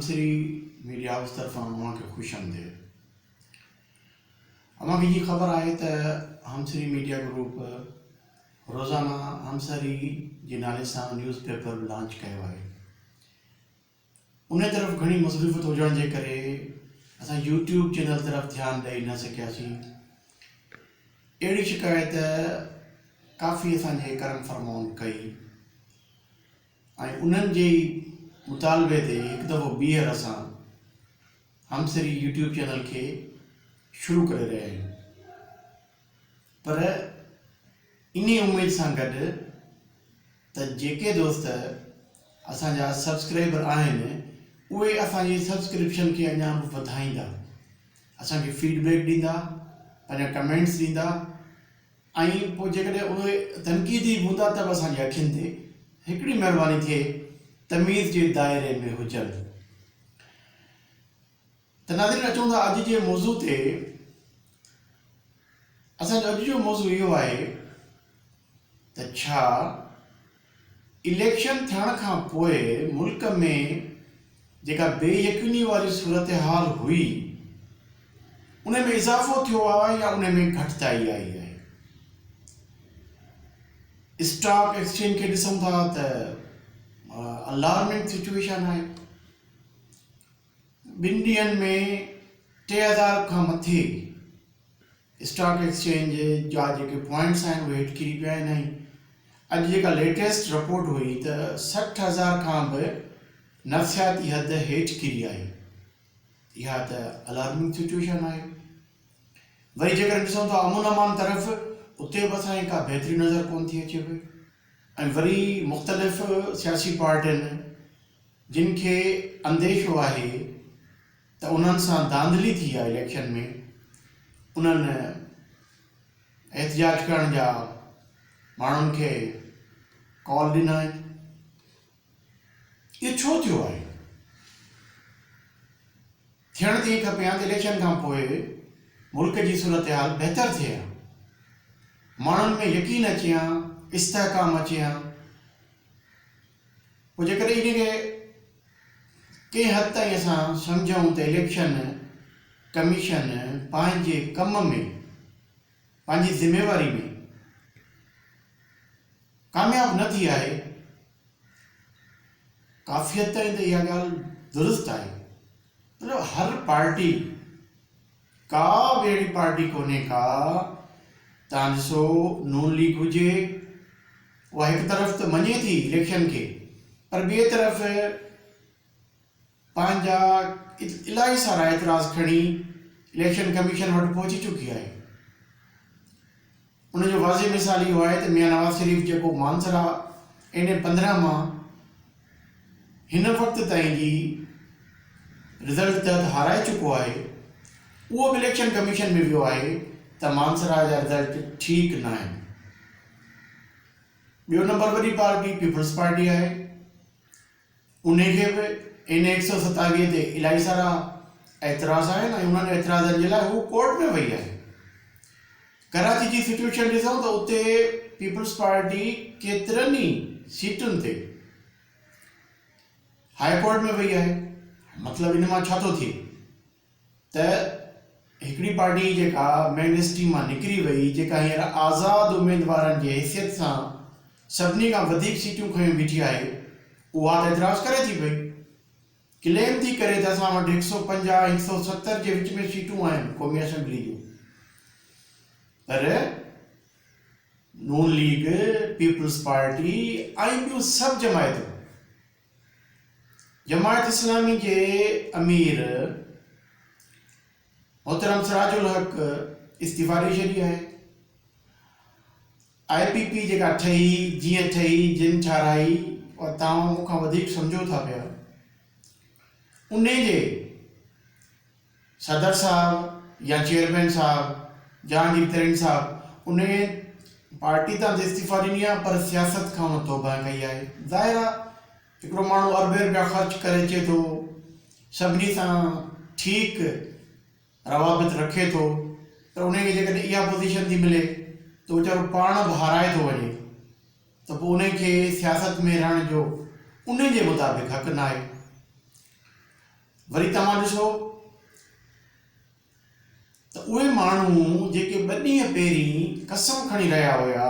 हमसरी media house तरफां अव्हांखे खुश आमदीद। अव्हांखे ये ख़बर आहे त हमसरी मीडिया ग्रुप रोज़ाना हमसरी जे नाले सां न्यूज़पेपर लॉन्च कयो आहे। उन तरफ़ घणी मसरूफ़ियत हुजण जे करे असां यूट्यूब चैनल तरफ़ ध्यानु ॾेई न सकियासीं। अहिड़ी शिकायत काफ़ी असांजे करम फरमाउन कई ऐं उन्हनि जे मुतालबे ते हिकु दफ़ो ॿीहर असां हमसरी यूट्यूब चैनल खे शुरू करे रहिया आहियूं। पर इन उमेद सां गॾु त जेके दोस्त असांजा सब्सक्राइबर आहिनि उहे असांजी सब्सक्रिप्शन खे अञा बि वधाईंदा, असांखे फीडबैक ॾींदा, पंहिंजा कमेंट्स ॾींदा ऐं पोइ जेकॾहिं उहे तनक़ीदी हूंदा त बि असांजी अखियुनि ते हिकिड़ी महिरबानी थिए तमीज़ जे दायरे में हुजनि। त नाज़रीन, अचूं था अॼु जे मौज़ू ते। असांजो अॼु जो मौज़ू इहो आहे त छा इलेक्शन थियण खां पोइ मुल्क में जेका बेयकीनी वारी सूरत हाल हुई उन में इज़ाफ़ो थियो आहे या उन में घटिताई आई आहे। स्टॉक एक्सचेंज खे ॾिसूं था त अलार्मिंग सिचुएशन आहे। 2 ॾींहंनि में 3000 खां मथे स्टॉक एक्सचेंज जा जेके पॉइंट्स आहिनि उहे हेठि किरी पिया आहिनि। अॼु जेका लेटेस्ट रिपोर्ट हुई त 60,000 खां बि नफ़सियाती हद हेठि किरी आहे। इहा त अलार्मिंग सिचुएशन आहे। वरी जेकर ॾिसूं था अमन अमान तरफ़, उते बि असांखे का बहितरी नज़र कोन थी अचे पई। ऐं वरी मुख़्तलिफ़ सियासी पार्टियुनि जिन खे अंदेशो आहे त उन्हनि सां धांधली थी आहे इलेक्शन में, उन्हनि एहतिजाज करण जा माण्हुनि खे कॉल ॾिना आहिनि। इहो छो थियो आहे? थियण त ईअं खपे हा त इलेक्शन खां पोइ मुल्क जी सूरत हाल बहितर थिए हा, माण्हुनि में यकीन अचे हा, इस्तेहकाम अचे हा। पोइ जेकॾहिं इनखे कंहिं हद ताईं असां सम्झूं त इलेक्शन कमीशन पंहिंजे कम में, पंहिंजी ज़िम्मेवारी में कामयाब न थी आहे, काफ़ी हद ताईं त इहा ॻाल्हि दुरुस्त आहे। मतिलबु हर पार्टी, का बि अहिड़ी पार्टी कोन्हे का, तव्हां ॾिसो नून लीग हुजे, उहा हिकु तरफ़ त मञे थी इलेक्शन खे, पर ॿिए तरफ़ पंहिंजा इलाही सारा एतिराज़ खणी इलेक्शन कमीशन वटि पहुची चुकी आहे। उनजो वाज़े मिसाल इहो आहे त मियां नवाज़ शरीफ़ जेको मानसरा NA-15 मां हिन वक़्त ताईं जी रिज़ल्ट तहत हाराए चुको आहे, उहो बि इलेक्शन कमीशन में वियो आहे त मानसरा जा रिज़ल्ट ठीकु न आहिनि। ॿियो नंबर वरी पार्टी पीपल्स पार्टी आहे। उनखे बि NA-127 ते इलाही सारा एतिराज़ आहिनि ऐं उन्हनि एतिराज़नि जे लाइ हू कोर्ट में वई आहे। कराची जी सिचुएशन ॾिसूं त उते पीपल्स पार्टी केतिरनि ई सीटुनि ते हाई कोर्ट में वई आहे। मतिलबु इन मां छा थो थिए त हिकिड़ी पार्टी जेका मेन स्ट्रीम मां निकिरी वई, जेका हींअर आज़ाद उम्मीदवारनि जी हैसियत सां सभिनी खां वधीक सीटूं खणी बीठी आहे, उहा त एतिराज़ करे थी पई, क्लेम थी करे त असां वटि 150-170 जे विच में सीटूं आहिनि क़ौमी असेंबली जूं। पर नून लीग, पीपल्स पार्टी ऐं ॿियूं सभु जमायतूं, जमायत इस्लामी जे अमीर मोहतरम सिराजुल हक इस्तीफ़ा ॾेई छॾी आहे। IPP जेका ठही, जीअं ठही, जिन ठाराई, और तव्हां मूंखां वधीक सम्झो था पिया, उन जे सदर साहब या चेयरमैन साहब जहांगीर तरीन साहब उन पार्टी तां इस्तीफ़ा ॾिनी आहे, पर सियासत खां उन तौबा कई आहे। ज़ाहिर आहे हिकिड़ो माण्हू अरबे रुपया ख़र्च करे अचे थो, सभिनी सां ठीकु रवाबित रखे थो, त उनखे जेकॾहिं इहा पोज़ीशन थी मिले त वीचारो पाण बि हाराए थो वञे, त पोइ उनखे सियासत में रहण जो उन जे मुताबिक़ हक़ न आहे। वरी तव्हां ॾिसो त उहे माण्हू जेके 2 ॾींहं पहिरीं कसम खणी रहिया हुया,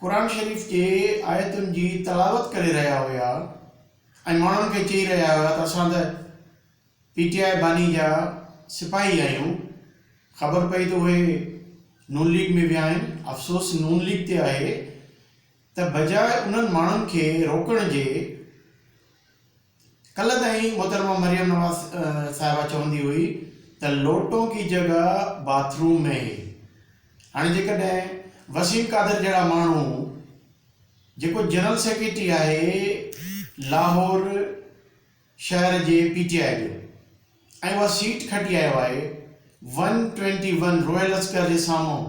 क़ुर शरीफ़ जे आयतुनि जी तलावत करे रहिया हुया ऐं माण्हुनि खे चई रहिया हुआ त असां त PTI बानी जा सिपाही आहियूं, ख़बर पई त उहे नून लीग में विया आहिनि। अफ़सोस नून लीग ते आहे त बजाए उन्हनि माण्हुनि खे रोकण जे, कल्ह ताईं मोहतरमा मरियम नवाज़ साहिबा चवंदी हुई त लोटों की जगह बाथरूम में है। हाणे जेकॾहिं वसीम कादर जहिड़ा माण्हू, जेको जनरल सेक्रेटरी आहे लाहौर शहर जे PTI जो, ऐं उहा सीट खटी आयो आहे 121 रॉयल लश्कर जे साम्हूं,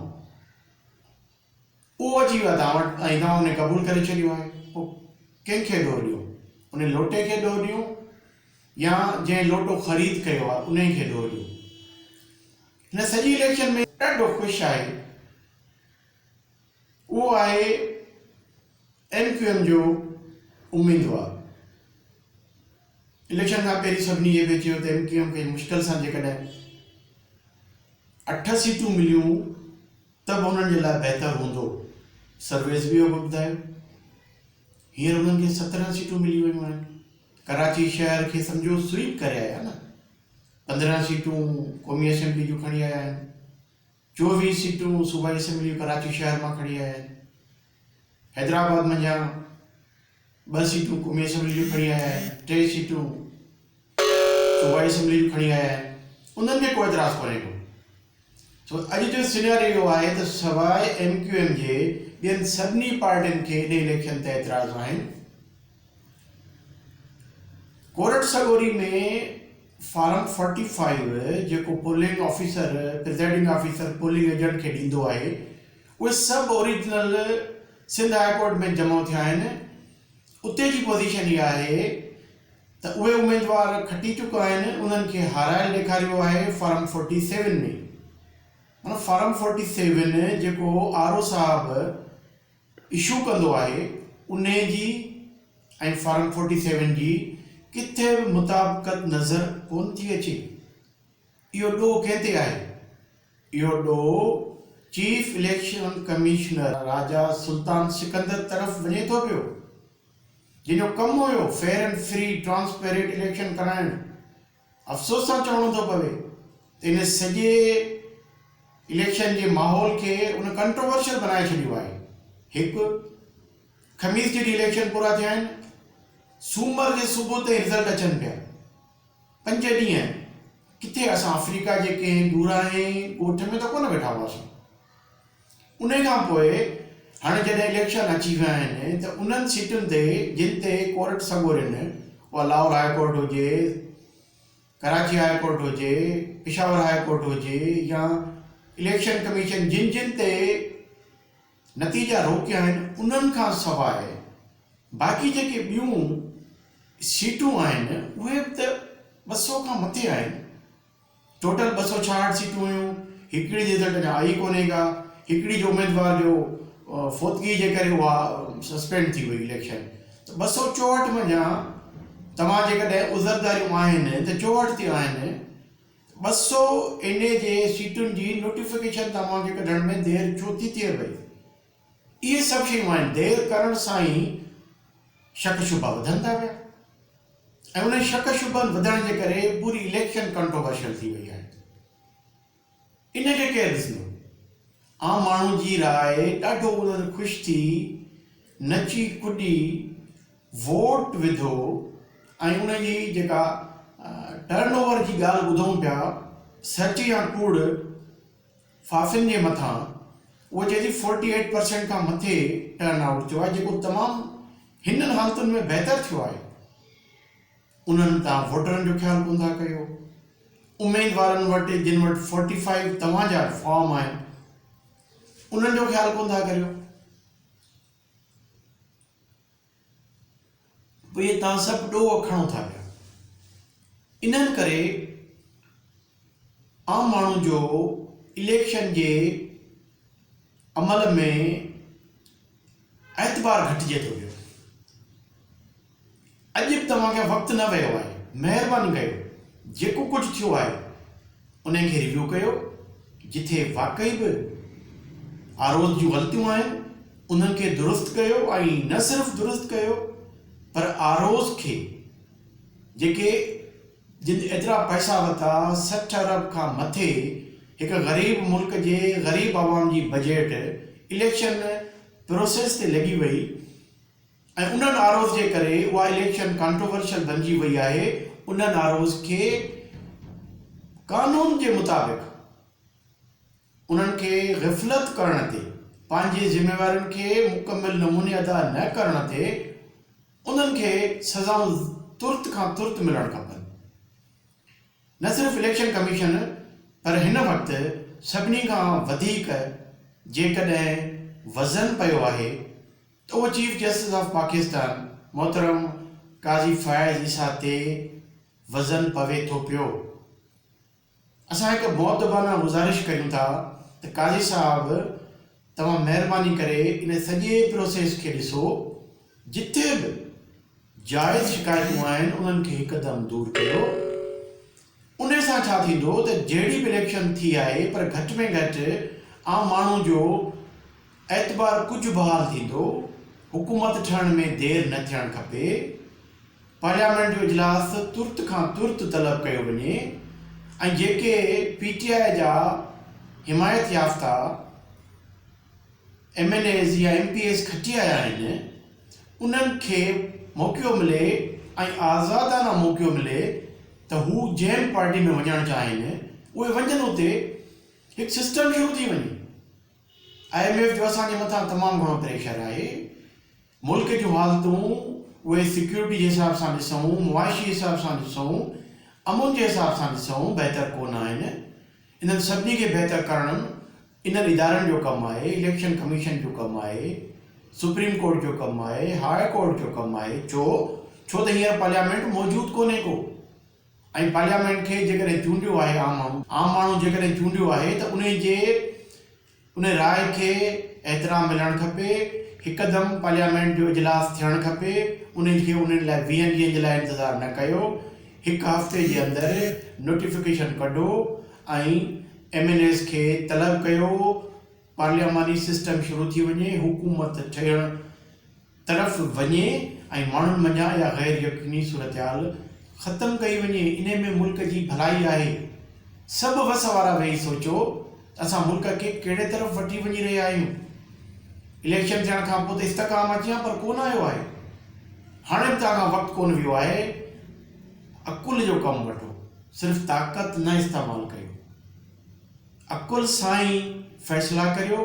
उहो अची वियो आहे तव्हां वटि ऐं तव्हां उन क़बूल करे छॾियो आहे। पोइ कंहिंखे ॾोह ॾियो? उन लोटे खे ॾोह ॾियूं या जंहिं लोटो ख़रीद कयो आहे उन खे ॾोह ॾियूं? हिन सॼी इलेक्शन में ॾाढो ख़ुशि आहे उहो आहे MQM जो उम्मीदवार। इलेक्शन खां पहिरीं सभिनी इहे पियो चयो त MQM खे मुश्किल सां जेकॾहिं 8 सीटूं मिलियूं त बि उन्हनि जे लाइ बहितर हूंदो। सर्वेस बि इहो ॿुधायो। हींअर उन्हनि खे 17 सीटूं मिली वियूं आहिनि। कराची शहर खे सम्झो स्वीप करे आया न। 15 सीटूं क़ौमी असेंबली जूं खणी आया आहिनि, 24 सीटूं सूबाई असेंबली कराची शहर मां खणी आया आहिनि। हैदराबाद मंझां 2 सीटूं क़ौमी असेंबली जूं खणी आया आहिनि, 3 सीटूं सूबाई असेंबली जूं खणी आया आहिनि। उन्हनि खे कोई एतिराज़ु कोन्हे को। सो अॼु जो सिनेरियो आहे त सवाइ MQM जे ॿियनि सभिनी पार्टियुनि खे इन इलेक्शन ते एतिराज़ आहिनि। कोरट सगोरी में फार्म 45 जेको polling officer, presiding officer polling agent खे ॾींदो आहे, उहे सभु ओरिजिनल सिंध हाई कोर्ट में जमा थिया आहिनि। उते जी पोज़ीशन इहा आहे त उहे उम्मीदवार खटी चुका आहिनि, उन्हनि खे हारायल ॾेखारियो आहे फार्म 47 में। माना फार्म 47 जेको RO साहब इशू कंदो आहे उन जी ऐं फार्म 47 जी किथे बि मुताबिक़त नज़र कोन थी अचे। इहो ॾोह कंहिं ते आहे? इहो ॾोह चीफ इलेक्शन कमिश्नर राजा सुल्तान सिकंदर तरफ़ वञे थो पियो, जिन जो कमु हुयो fair and free transparent election कराइणु। अफ़सोस सां चवणो थो पवे त इन सॼे इलेक्शन जे माहौल खे उन कंट्रोवर्शियल बनाए छॾियो आहे। हिकु, ख़मीस जे ॾींहुं इलेक्शन पूरा थिया आहिनि, सूमर जे सुबुह ते रिज़ल्ट अचनि पिया। 5 ॾींहं किथे असां अफ्रीका जे कंहिं दूराहे ॻोठ में त कोन वेठा हुआसीं। उन खां पोइ हाणे जॾहिं इलेक्शन अची विया आहिनि त उन्हनि सीटुनि ते जिन ते कोर्ट सगोरनि, उहा लाहौर हाई कोर्ट हुजे, कराची हाई कोर्ट हुजे, पेशावर हाई कोर्ट हुजे या इलेक्शन कमीशन जिन जिन ते नतीजा रोकिया आहिनि, उन्हनि खां सवाइ बाक़ी जेके ॿियूं सीटूं आहिनि उहे बि त 200 खां मथे आहिनि। टोटल 266 सीटूं हुयूं, हिकिड़ी जी रिज़ल्ट अञा आई कोन्हे का। हिकिड़ी जो उम्मीदवार जो फोतगी जे करे उहा सस्पेंड थी वई इलेक्शन। त 264 मंझां तव्हां जेकॾहिं उज़रदारियूं आहिनि त 64 ते आहिनि। 200 इन जे सीटुनि जी नोटिफिकेशन तव्हांखे कढण में देरि छो थी थिए पई? इहे सभु शयूं आहिनि। देरि करण सां ई शक शुबा वधनि था पिया ऐं उन शक शुबनि वधण जे करे पूरी इलेक्शन कंट्रोवर्शियल थी वई आहे। इन खे केरु ॾिसंदो? आम माण्हू जी राय ॾाढो उन्हनि ख़ुशि थी, नची कुॾी वोट विधो ऐं उन जी जेका टर्न ओवर जी ॻाल्हि ॿुधूं पिया, सच या कूड़ फाफिन जे मथां, उहो चए थी 48% खां मथे टर्न आउट थियो आहे, जेको तमामु हिननि हालतुनि में बहितर थियो आहे। उन्हनि तव्हां वोटरनि जो ख़्यालु कोन था कयो। उम्मीदवारनि वटि जिन वटि 45 तव्हांजा फॉर्म आहिनि उन्हनि जो ख़्यालु कोन था करियो। पोइ इहे तव्हां सभु ॾोह खणो था पिया। इन्हनि करे आम माण्हू जो इलेक्शन जे अमल में एतबार घटिजे थो पियो। अॼु बि तव्हांखे वक़्तु न वियो आहे, महिरबानी कयो जेको कुछ थियो आहे उन खे रिव्यू कयो, जिथे वाकई बि आरोज़ जूं ग़लतियूं आहिनि उन्हनि खे दुरुस्त कयो, ऐं न सिर्फ़ु दुरुस्त कयो पर आरोज़ खे जेके जिन एतिरा पैसा वरिता 60 अरब खां मथे हिकु ग़रीब मुल्क जे ग़रीब आवाम जी बजट इलेक्शन प्रोसेस ते लॻी वई ऐं उन्हनि आरोज़ जे करे उहा इलेक्शन कॉन्ट्रोवर्शियल बणिजी वई आहे। उन्हनि आरोज़ खे कानून जे मुताबिक़ उन्हनि खे ग़फ़लत करण ते, पंहिंजे ज़िम्मेवारियुनि खे मुकमिल नमूने अदा न करण ते उन्हनि खे सज़ाऊं तुर्त खां तुर्त मिलणु खपनि। न सिर्फ़ु इलेक्शन कमीशन पर हिन वक़्तु सभिनी खां वधीक जेकॾहिं वज़न पियो आहे त उहो चीफ जस्टिस ऑफ पाकिस्तान मोहतरम काज़ी फ़ाइज़ ईसा ते वज़न पवे थो पियो। असां हिकु मुअद्दबाना गुज़ारिश कयूं था त काज़ी साहब तव्हां महिरबानी करे इन सॼे प्रोसेस खे ॾिसो, जिथे बि जाइज़ शिकायतूं आहिनि उन्हनि खे हिकदमि दूर कयो। उन सां छा थींदो त जहिड़ी बि इलेक्शन थी आहे पर घटि में घटि आम माण्हू जो एतबार कुझु बहाल थींदो, हुकूमत ठहण में देरि न थियणु खपे, पार्लियामेंट जो इजलास तुर्त खां तुर्त तलब कयो वञे ऐं जेके PTI जा हिमायत याफ़्ता MNAs या MPs खटी आया आहिनि उन्हनि खे मौक़ो मिले ऐं आज़ादाना मौक़ो मिले त हू जंहिं पार्टी में वञणु चाहिनि उहे वञनि, उते हिकु सिस्टम शुरू थी वञे। IMF जो असांजे मथां तमामु घणो प्रेशर आहे, मुल्क जूं हालतूं उहे सिक्योरिटी जे हिसाब सां ॾिसूं, मुआशी हिसाब सां ॾिसूं, अमुन जे हिसाब सां ॾिसूं, बहितर कोन आहिनि। इन्हनि सभिनी खे बहितर करणु इन्हनि इदारनि जो कमु आहे, इलेक्शन कमीशन जो कमु आहे, सुप्रीम कोर्ट जो कमु आहे, हाई कोर्ट जो कमु आहे। छो त हींअर पार्लियामेंट मौजूदु कोन्हे को, ऐं पार्लियामेंट खे जेकॾहिं चूंडियो आहे आम माण्हू जेकॾहिं चूंडियो आहे त उन राय खे एतिराम मिलणु खपे, हिकदमि पार्लियामेंट जो इजलास थियणु खपे, उन्हनि लाइ 20 ॾींहंनि जे लाइ इंतज़ारु न कयो, हिकु हफ़्ते जे अंदरि नोटिफिकेशन कढो ऐं MNAs खे तलब कयो, पार्लियामानी सिस्टम शुरू थी वञे, हुकूमत ठहण तरफ़ वञे ऐं माण्हुनि मञा या गैर यकीनी सूरतहाल ख़तमु कई वञे। इन में मुल्क जी भलाई आहे। सभु वस वारा वेही सोचो असां मुल्क खे कहिड़े तरफ़ वठी वञी रहिया आहियूं। इलेक्शन थियण खां पोइ त इस्तकाम अची पर कोन आयो आहे, हाणे बि तव्हां खां वक़्तु कोन वियो आहे। अकुल जो कमु वठो, सिर्फ़ु ताक़त न इस्तेमालु कयो। अकुल सां ई फ़ैसिला करियो,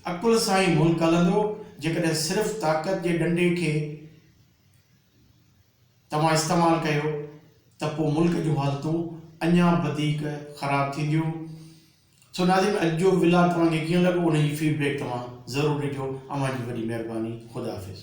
अकुल सां ई मुल्क हलंदो। जेकॾहिं सिर्फ़ु ताक़त जे डंडे खे तव्हां इस्तेमालु कयो त पोइ मुल्क जूं हालतूं अञा वधीक ख़राबु थींदियूं। सो नाज़रीन, अॼु जो विलाग तव्हांखे कीअं लॻो उन जी फीडबैक तव्हां ज़रूरु ॾिजो। अव्हां जी वॾी महिरबानी। ख़ुदा हाफ़िज़।